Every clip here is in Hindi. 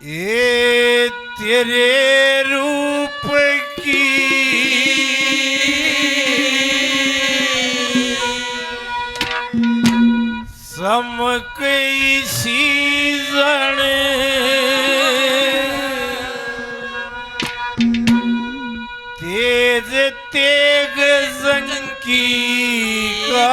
ये तेरे रूप की समक सीजन तेज तेग जंकी का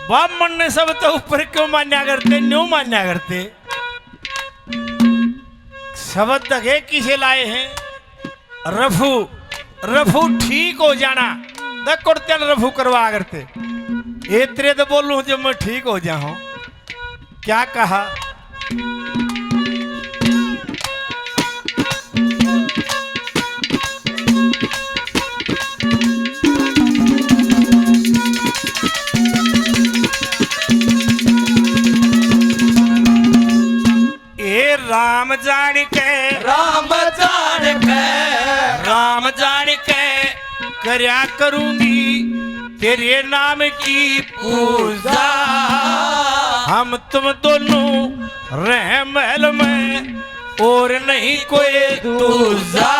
ब्राह्मण ने सब तो ऊपर क्यों मान्या करते, न्यू मान्या करते। शब्द दगे किसे लाए हैं? रफू रफू ठीक हो जाना दे रफू करवा करते। इतने तो बोलूं जब मैं ठीक हो जाऊं। क्या कहा? राम जान के राम जान के करया करूंगी तेरे नाम की पूजा। हम तुम दोनों रह महल में और नहीं कोई दूजा।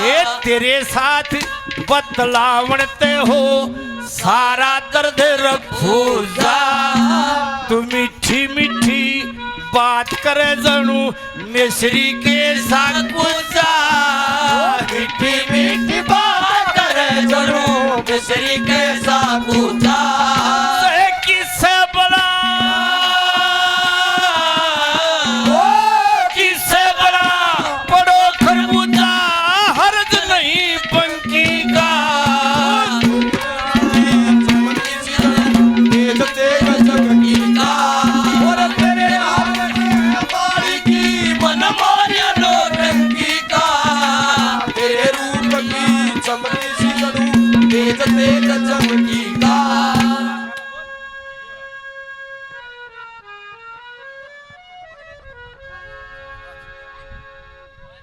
ये तेरे साथ बतलावनते हो सारा दर्द रखूजा। तू मीठी मीठी बात करे जनू मिश्री के साथ पूजा। मीठी मीठी बात करे जनू मिश्री के साथ पूजा। किससे बड़ा किससे बड़ा पड़ो खरबूजा हर्ज नहीं पंकी का।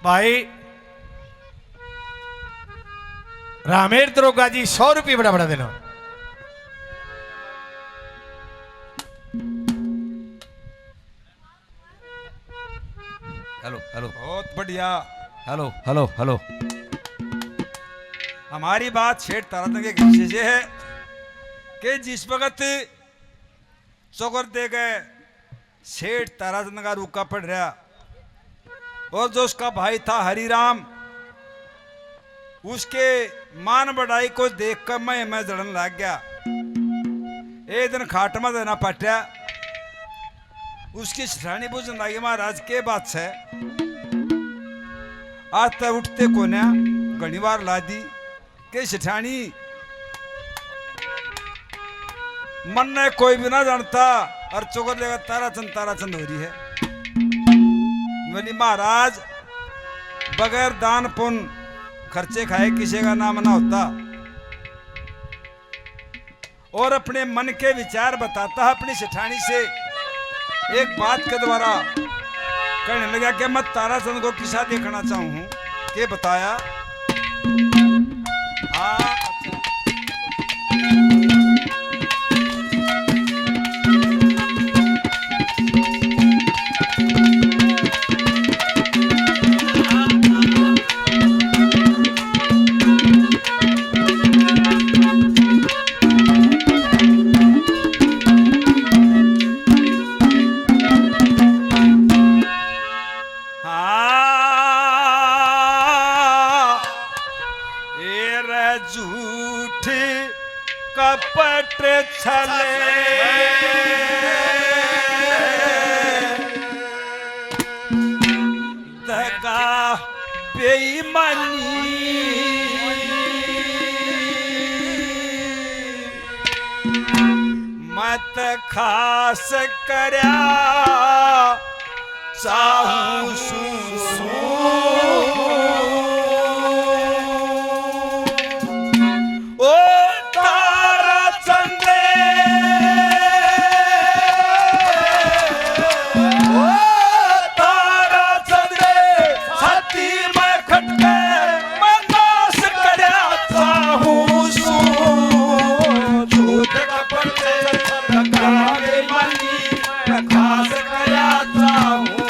भाई रामेर दरोगा जी 100 रुपये बड़ा बड़ा देना। हेलो हेलो बहुत बढ़िया। Hello hello hello. हमारी बात शेठ तारातन के किस्से से है कि जिस वक्त चौकर दे गए शेठ तारातन का रूखा पड़ रहा और जो उसका भाई था हरिराम उसके मान बढ़ाई को देखकर मैं जड़न लग गया। एक दिन खाटमा देना पटा उसकी श्रानी पूछने लगी महाराज के बात से आज तक उठते कोन्या घनी बार ला दी के सेठानी मन ने कोई भी ना जानता और चोकर देगा ताराचंद हो रही है। बोली महाराज बगैर दान पुण्य खर्चे खाए किसी का नाम ना होता। और अपने मन के विचार बताता है अपनी सेठानी से एक बात के द्वारा कहने लगा कि मैं ताराचंद को किसा देखना चाहूं के बताया। हाँ झूठ कपट छले दगा बेईमानी मत खास करया चाहूं ओ तारा चंदे ओ तारा चंदे छाती में खटके मैं नाश करया चाहूं झूठ कपट लगा बेईमानी मैं खास करया चाहूं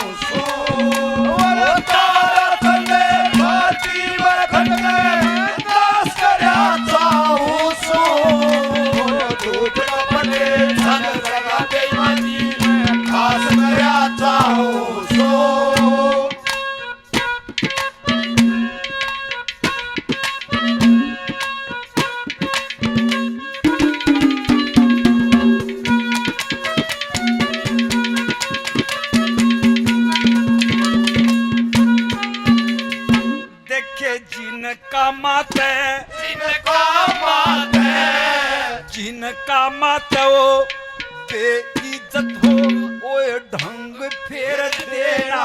जिनका माते वो बेइज्जत हो ओए ढंग फेर देना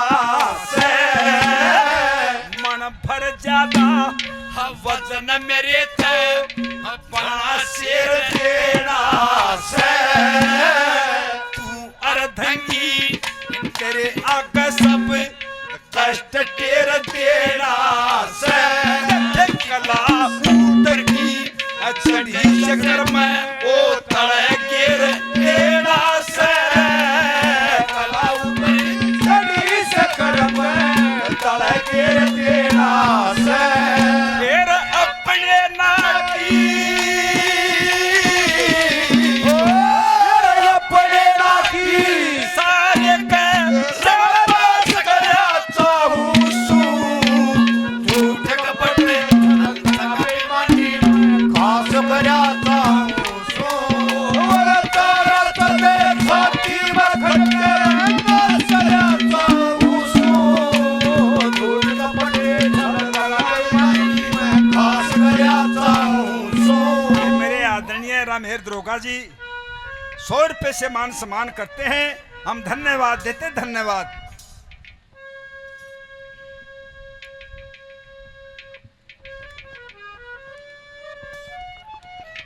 से मन भर ज्यादा वजन मेरे थे बड़ा शेर देना से तू अर्धंगी तेरे आगे सब कष्ट टेर देना से कला उतर की चढ़ी शकर में ओ तले गिर देना से कला उतर चढ़ी शकर में तले गिर देना से फिर अपने नाकी अपने नाकी सारे के सर्वनाश करया चाहूं झूठ कपट करया तारा तले छाती में खटके नाश करया चाहूं झूठ कपट लगा बेईमानी मैं खास करया चाहूं। मेरे आदरणीय रामहेर दरोगा जी 100 रुपए से मान सम्मान करते हैं, हम धन्यवाद देते, धन्यवाद।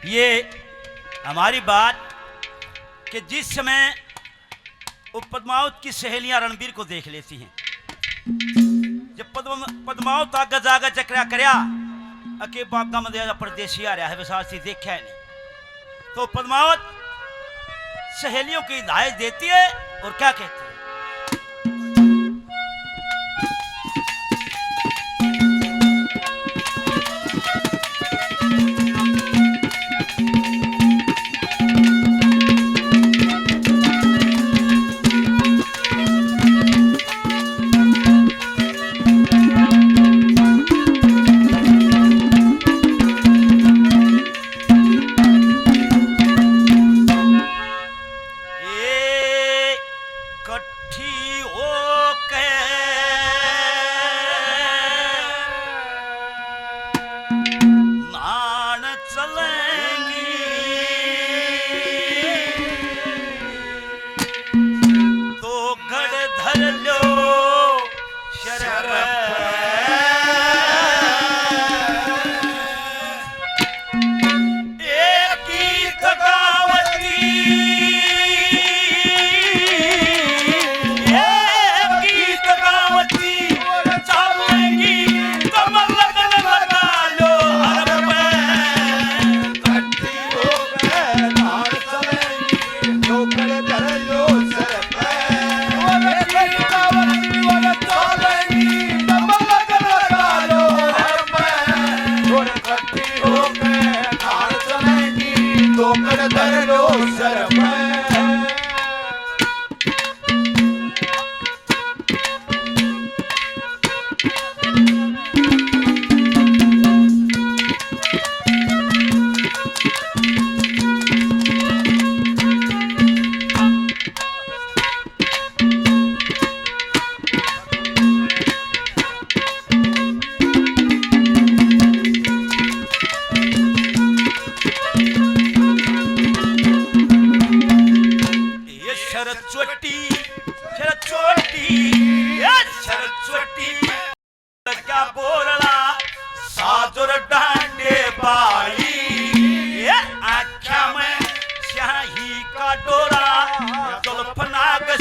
ये हमारी बात कि जिस समय वो पद्मावत की सहेलियां रणबीर को देख लेती हैं, जब पद्मावत आगे जागा चक्रा करया अके बागा मध्य परदेसी आ रहा है विशासी देखा है नहीं, तो पद्मावत सहेलियों की हिदायत देती है और क्या कहती है,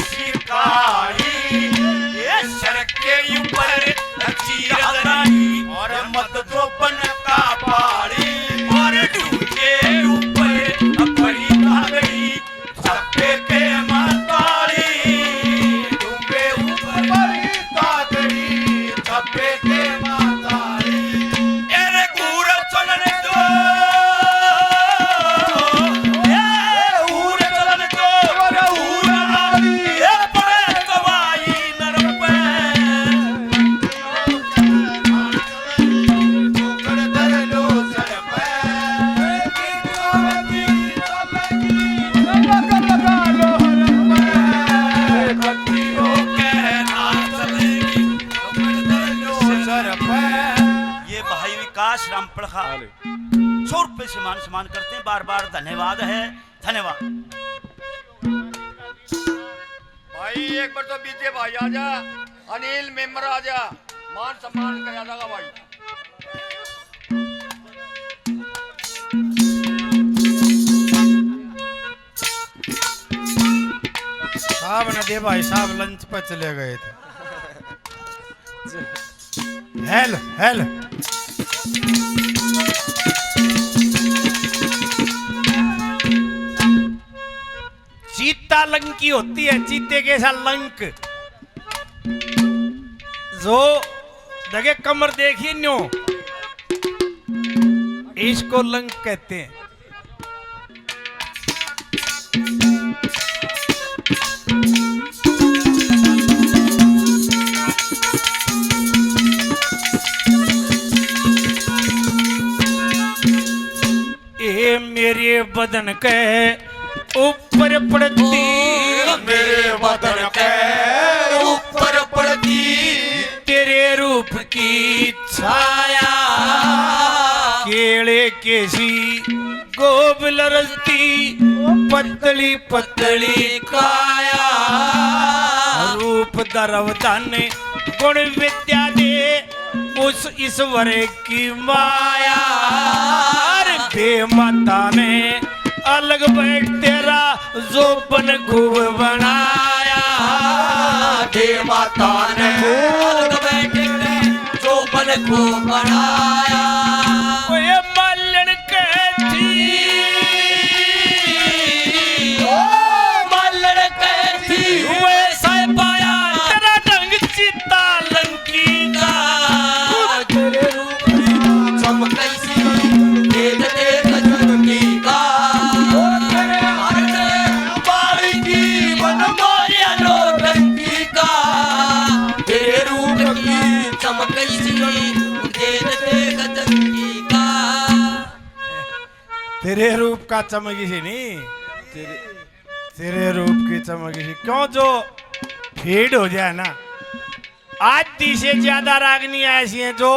सिखाई, ये सर के ऊपर चीरदारी और मत दो बन का पारी, और दूजे ऊपर बड़ी घाघरी छप्पे के मातारी, डूबे ऊपर बड़ी घाघरी छप्पे के मातारी। एरे घूर चलन दो, ए घूर चलन दो, घूर आवी, ए पड़े दवाई नर पे, ठोकर दर लो सर पे, ये भाई विकास रामपुर खा 100 रुपए से मान सम्मान करते हैं। बार बार धन्यवाद है, धन्यवाद। भाई एक बार तो बीजे भाई आजा, अनिल मेंबर आजा, मान सम्मान करा जाएगा भाई। साहब ने दे भाई साहब लंच पर चले गए थे। हेलो हेलो चीता लंकी होती है, चीते के साथ लंक जो देखे कमर देखिए न्यो, इसको लंक कहते हैं। ये मेरे बदन के ऊपर पड़ती, मेरे बदन के ऊपर पड़ती, तेरे रूप की छाया, केले केसी गोबल रस्ती, पतली पतली काया, रूप दरवतन गुण विद्या दे उस ईश्वर की माया, माता ने अलग बैठ तेरा जोबन खूब बनाया, दे माता ने अलग बैठ जोबन खूब बनाया। ये मालन कहती, ओ मालन कहती, वैसा पाया तेरा ढंग चिता लंकी का, तेरे रूप में चमक कैसी तेज तेज चमकी का, बारी की बन मारिया नौटंकी का, तेरे रूप की चमक कैसी तेज तेज चमकी का। तेरे रूप का चमकी सी नहीं, तेरे रूप की चमकी सी क्यों जो फीड हो जाए ना। आज 30 से ज्यादा रागनी ऐसी हैं जो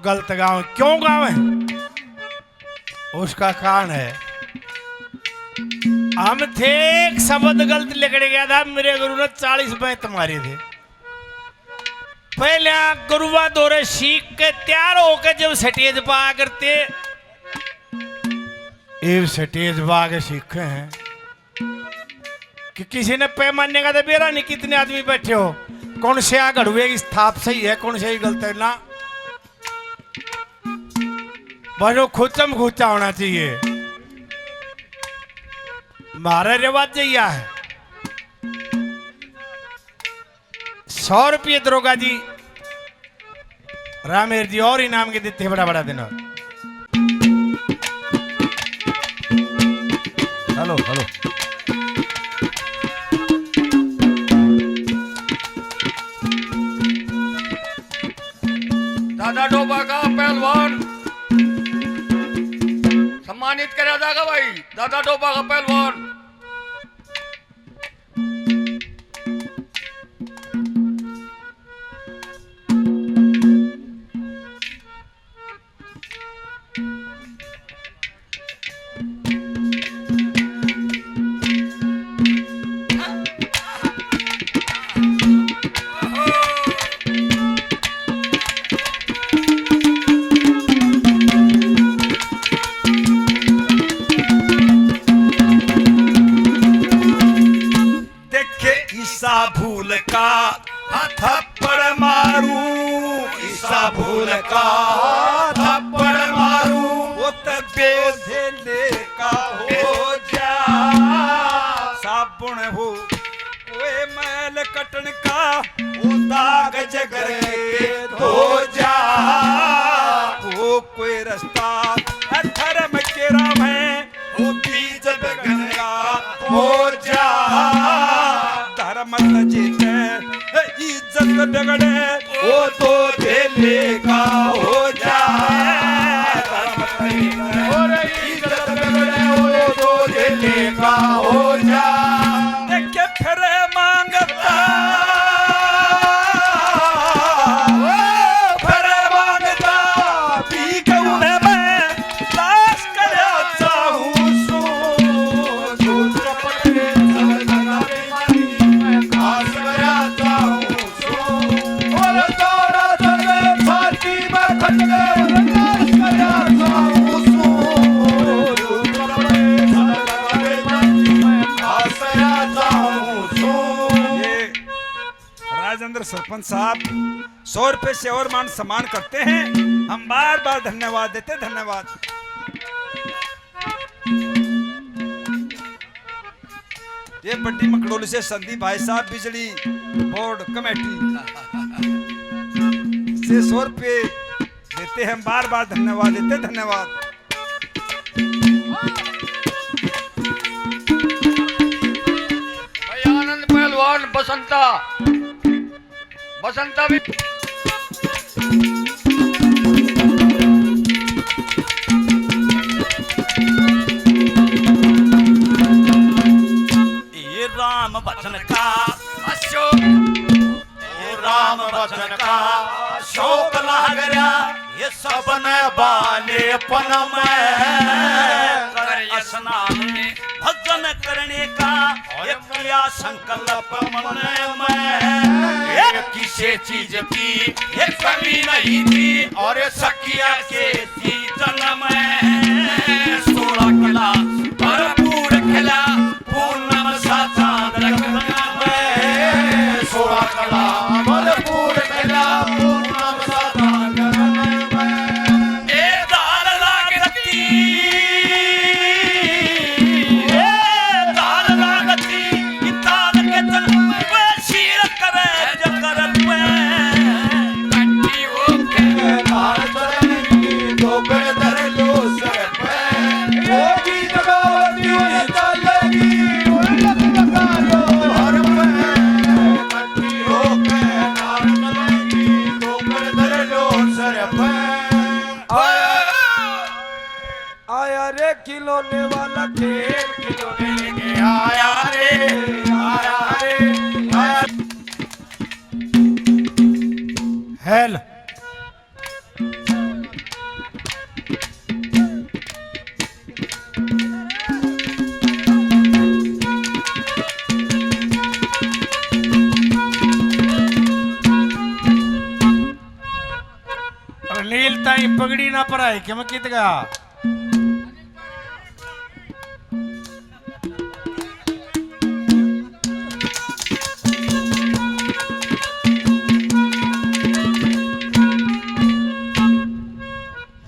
गलत गाँव, क्यों गाँव है उसका कारण है हम थे, एक शब्द गलत लिख गया था, मेरे गुरु ने 40 बैत मारे थे। पहले गुरुआ दौरे सीख के तैयार होकर जब स्टेज पा करते, एक स्टेज पा के सीखे हैं कि किसी ने पैमाने का तो बेरा नहीं, कितने आदमी बैठे हो, कौन से आ घड़ुए की स्थाप सही है, कौन से गलत है ना, बस वो खुचम खुचा होना चाहिए। हमारा रिवाज यह है 100 रुपये दरोगा जी रामेर जी और इनाम के देते हैं, बड़ा बड़ा दिन। हेलो हेलो दादा डोबा का पहलवान सम्मानित करा जाएगा भाई, दादा डोबा का पहलवान। ईसा भूल का थप्पड़ मारूं, ईसा भूल का थप्पड़ मारूं, वो तबे धेले का हो जा। साबुन हो कोई मैल कटन का, वो दाग जगर के धो जा। वो कोई रास्ता धर्म के राम है, वो बीज बगन का हो जा। धर्म न जीते इज्जत बिगड़े, वो तो धेले का हो जा। धर्म न जीते इज्जत बिगड़े, वो तो धेले का हो जा। देखे फिर मांगता, फिर मांगता भीख उन्हें मैं लाश करया चाहूं सो। झूठ कपड़े सलगना बेईमानी मैं खास करया चाहूं सो। और तोरा संग फांसी में खटके लाश करया चाहूं सो। झूठ कपड़े सलगना बेईमानी मैं खास करया चाहूं सो। ये राजेंद्र सरपंच साहब 100 रुपए से और मान सम्मान करते हैं, हम बार बार धन्यवाद देते। धन्यवाद। ये बड्डी मकड़ोली से संदीप भाई साहब बिजली बोर्ड कमेटी से 100 रुपए देते हैं, हम बार बार धन्यवाद देते। धन्यवाद। भाई आनंद पहलवान बसंता, बसंता भी ये राम वचन का अशोक, ये राम वचन का शोक लाग रहा, ये सबने बालेपन में कर स्नान में भजन करने का ये किया संकल्प मन में। ये किसी चीज की ये कमी नहीं थी, और ये सखिया के थी जन्म में। 16 किला भरपूर खिला, पूर्णम सा चांद रखना में। 16 किला भरपूर खिला, पूर्णम सा चांद रखना में। ए दाल लागती, ए दाल लागती, ई दाल के तन पे शीर करे जकर पे। कट्टी होके दाल तरनी, दोबड़ दर लो सर पे। होगी जगोती वो चलेगी, उलट लगा लो हर पे। कट्टी होके दाल तरनी, दोबड़ दर लो सर पे। आया रे खिलौने वाला खेल, खिलौने लेके आया रे, आया रे, आया। हेल अनिल ताई पगड़ी ना पराई क्या मैं कित गया।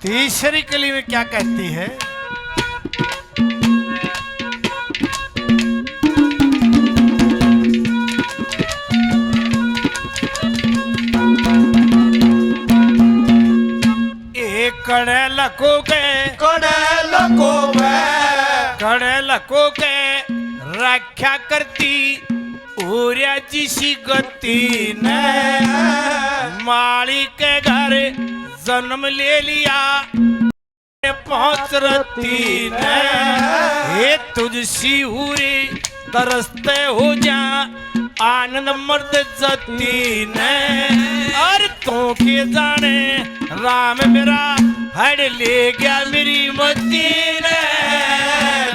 तीसरी कली में क्या कहती है? एक कड़े लको के रक्षा करती उर्याची सी गति ने। माली के घर जन्म ले लिया पहुंच रती ने। ये तुझसी हुरी तरसते हो जा आनंद मर्द जती ने। और तो के जाने राम मेरा हड़ ले गया मेरी मती ने।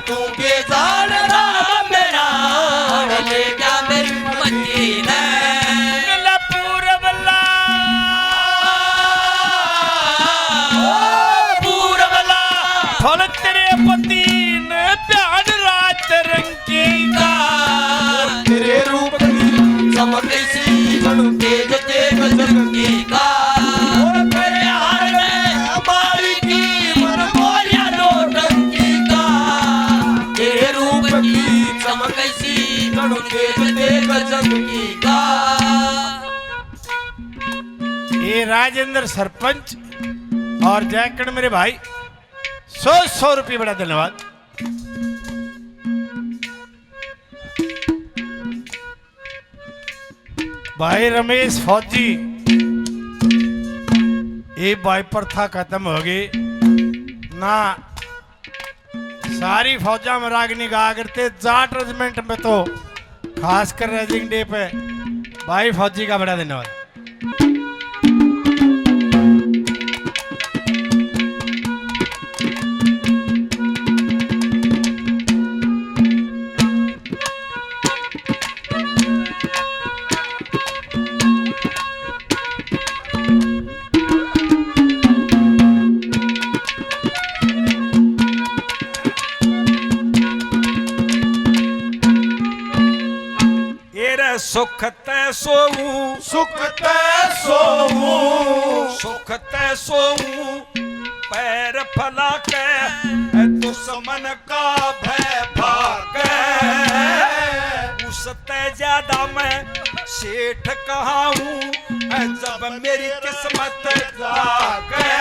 तू के जान राम मेरा हड़ ले गया मेरी मती ने। मिला पूरबला पूरबला फल तेरे पति ने प्यार रात रंगी का। तेरे रूप की राजेंद्र सरपंच और जयकड़ मेरे भाई 100 रुपये, बड़ा धन्यवाद। भाई रमेश फौजी, ये भाई प्रथा खत्म हो गई ना, सारी फौजा में रागनी गा करते, जाट रेजिमेंट में तो खासकर रेजिंग डे पे भाई फौजी का बड़ा धन्यवाद। सुख तै सोऊं, सुख तै सोऊं, सुख तै सोऊं, पैर फैला के दुश्मन का भय भागे, उससे ज्यादा मैं सेठ कहाँ हूँ जब मेरी किस्मत जागे,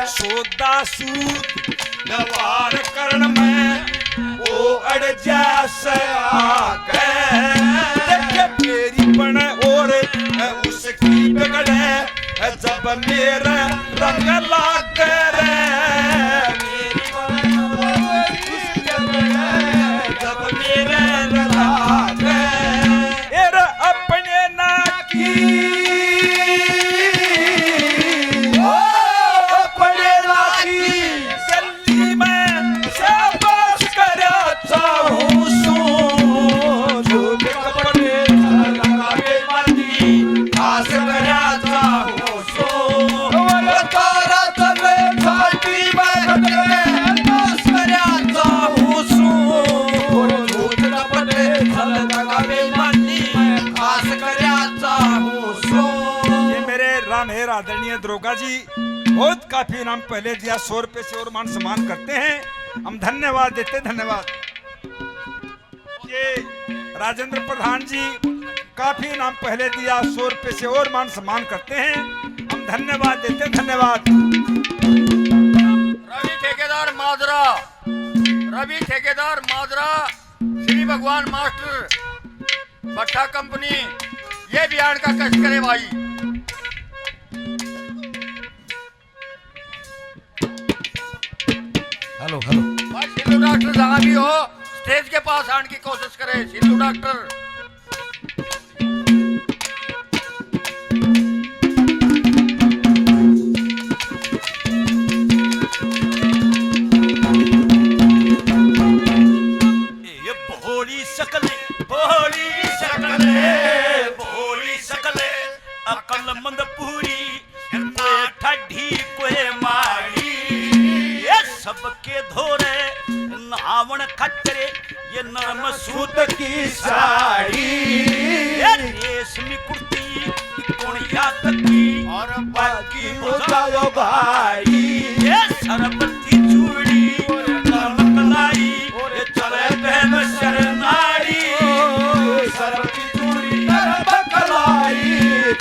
सौदा सूद व्यवहार करण में वो अड़ जैसे आगे, मेरी बने और उसकी बिगड़े जब मेरा रंग लागे रे, जब मेरा रंग लागे एरा अपने ना की, अपने ना की गली में शाबाश करा चाहूं सू, जो कपड़े आदरणीय दरोगा जी बहुत काफी इनाम पहले दिया, 100 रुपए से और मान सम्मान करते हैं, हम धन्यवाद देते हैं, धन्यवाद। ये राजेंद्र प्रधान जी काफी इनाम पहले दिया, 100 रुपए से और मान सम्मान करते हैं, हम धन्यवाद देते हैं, धन्यवाद। रवि ठेकेदार माजरा, रवि ठेकेदार माजरा, श्री भगवान मास्टर भट्टा कंपनी, ये बिहार का कष्ट करे भाई। हेलो हेलो भाई सिद्धू डॉक्टर जहाँ भी हो स्टेज के पास आने की कोशिश करे, सिद्धू डॉक्टर। ये भोली शकले, भोली शकले, भोली शकले, अकलमंद पूरी ठड्डी कोहे मारी, सबके धोरे नावण खच्चरे, ये नरम सूत की साड़ी, ये रेशमी कुर्ती कोणिया की और बाकी मुझायो भाई, ये सरबती चूड़ी नरम कलाई, ये चले बहन शरनारी, सरबती चूड़ी नरम कलाई,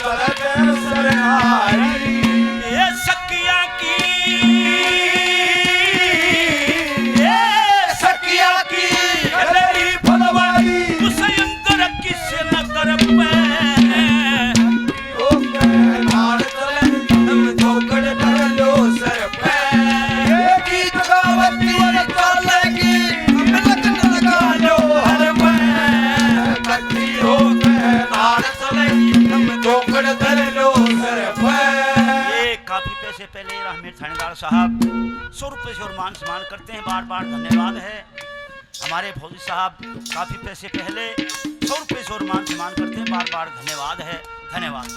चले बहन शरनारी, ये सकिया की पहले रहमीर थानेदार साहब 100 रुपये से और मान सम्मान करते हैं, बार बार धन्यवाद है। हमारे फौजी साहब काफी पैसे पहले 100 रुपये से और मान सम्मान करते हैं, बार बार धन्यवाद है, धन्यवाद।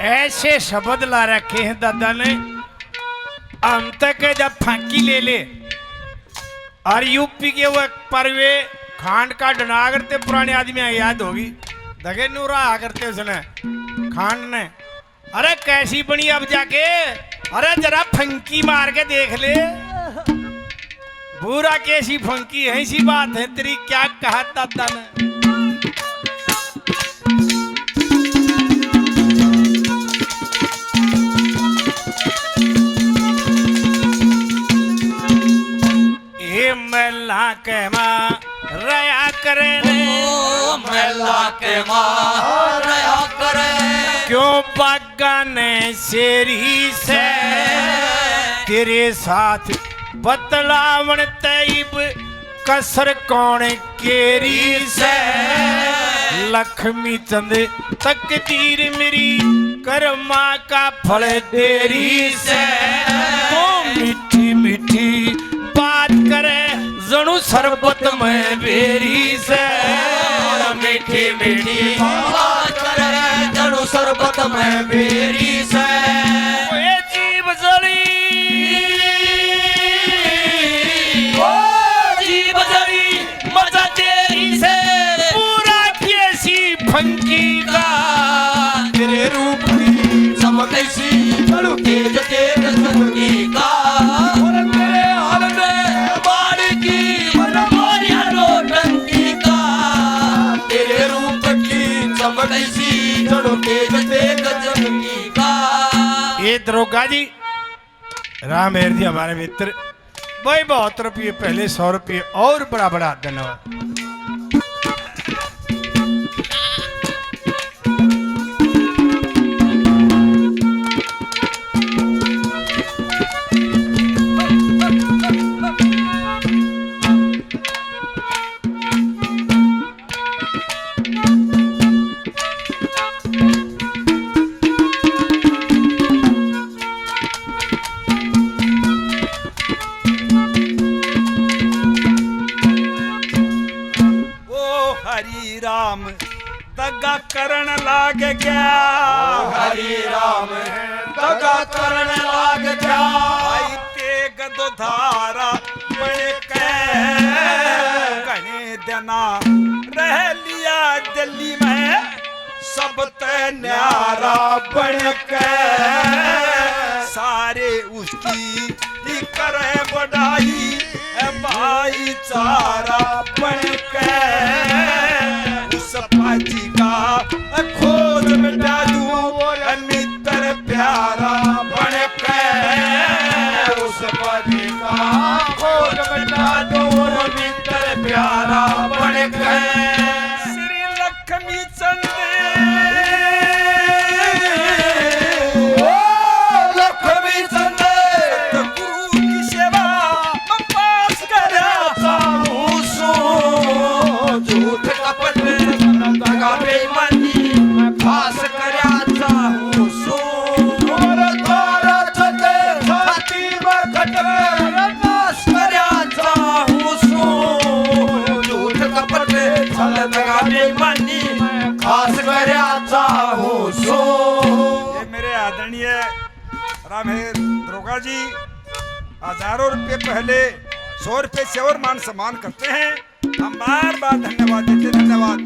ऐसे शब्द ला रखे हैं दादा ने, हम तक जब फांकी ले ले और यूपी के वो परवे खांड का डना करते पुराने आदमी याद होगी दगे नूरा करते उसने खांड ने। अरे कैसी बनी अब जाके, अरे जरा फंकी मार के देख ले, बुरा कैसी फंकी है, ऐसी बात है तेरी, क्या कहा दादा ने। ये मैला के माँ रया करे ने, मैला के माँ रया करे, क्यों बागाने शेरी से तेरे साथ बतलावन तैब कसर कौन केरी से। लक्ष्मी चंद तकदीर मेरी कर्मा का फल देरी से। तो मीठी मीठी बात करे जणु शरबत में बेरी से। मीठी मीठी बात करे जणु शरबत में बेरी से। ओए जीव जली, ओ जीव जली मजा तेरी से। पूरा कैसी फंकी का तेरे रूप की चमक ऐसी चलू तेज तेज चमकी का। और तेरे हाल में बाड़ी की मारी हरो टंकी का। तेरे रूप की चमक ऐसी चलू तेज तेज चमकी का। ये दरोगा जी राम मेहर जी हमारे मित्र भाई, बहुत रुपये पहले 100 रुपये और बड़ा बड़ा धन्यवाद। हरि राम दगा करण लाग गया। हरि राम दगा करण लाग गया। भाई तेग दो धारा बन के कने देना रह लिया दिल्ली में। सब ते न्यारा बन के सारे उसकी ही करे बढ़ाई। भाईचारा बन के उस पाजी का खोज मिटा दूं। मित्र प्यारा बन के उस पाजी का खोज मिटा दूं। मित्र प्यारा बन के श्री लक्ष्मी चंद लक्ष्मी चंद गुरु की सेवा मैं पास कराता हूँ। सो झूठ कपट दगा बेईमानी मैं खास कराता हूँ। सो और तारा चंदे छाती में खटके नाश कराता हूँ। सो झूठ कपट दगा बेईमानी मैं खास कराता हूँ। सो ये मेरे आदरणीय रामहेर दरोगा जी हजारों रुपए पहले 100 रुपए से और मान सम्मान करते हैं। हम बार बार धन्यवाद देते, धन्यवाद।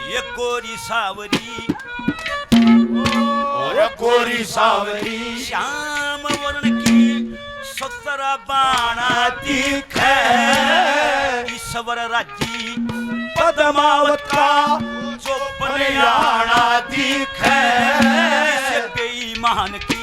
ये गोरी सावरी और गोरी सावरी श्याम वर्ण की 17 बाणा दिखे। ईश्वर राज्य पद्मावत का जो बनियाना दिखे। बेईमान की